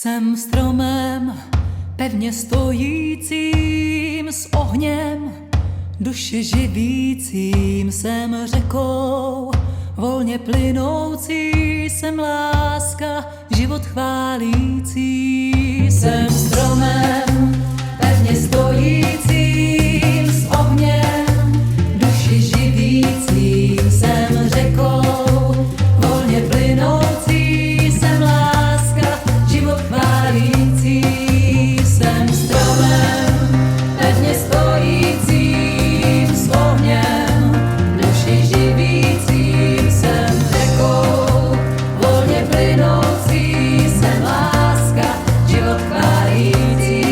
Jsem stromem pevně stojícím s ohněm, duši živícím, jsem řekou volně plynoucí, jsem láska, život chválící. Jsem stromem pevně stojícím s ohněm, duši živícím, jsem řekou volně plynoucí, jsem láska, život chválící. Jsem stromem pevně stojícím s ohněm, duši živícím, jsem řekou volně plynoucí, jsem láska, život chválící.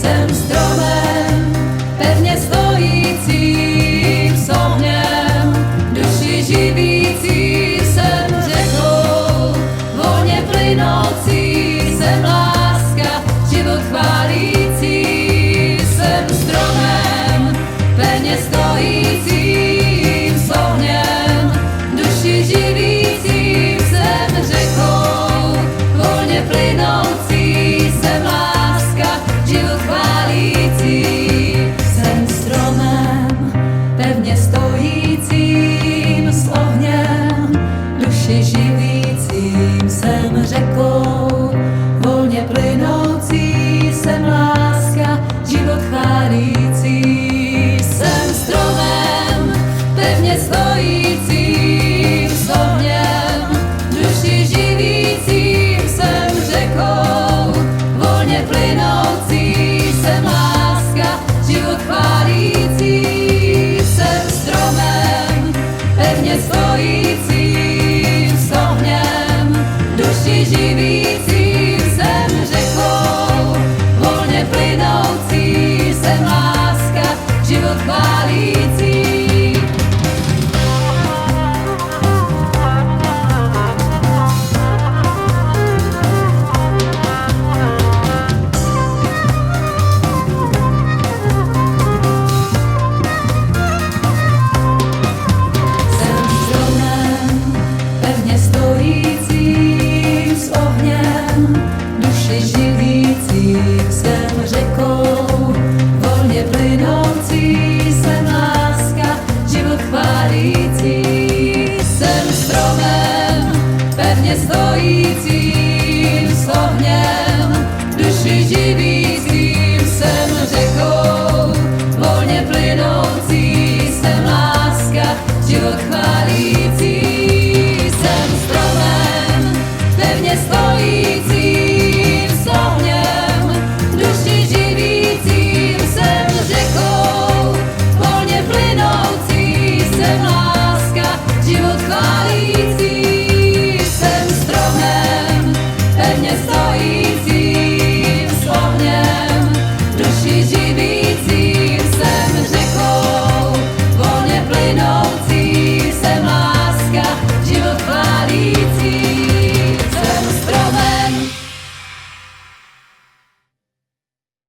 Jsem stromem pevně stojícím s ohněm, duši živící, jsem řekou volně plynoucí, jsem láska, život chválící. Jsem stromem pevně stojícím s ohněm, duši živícím, jsem řekou volně plynoucí, jsem láska, život chválící. Jsem stromem pevně stojícím s ohněm, duši živícím, jsem řekou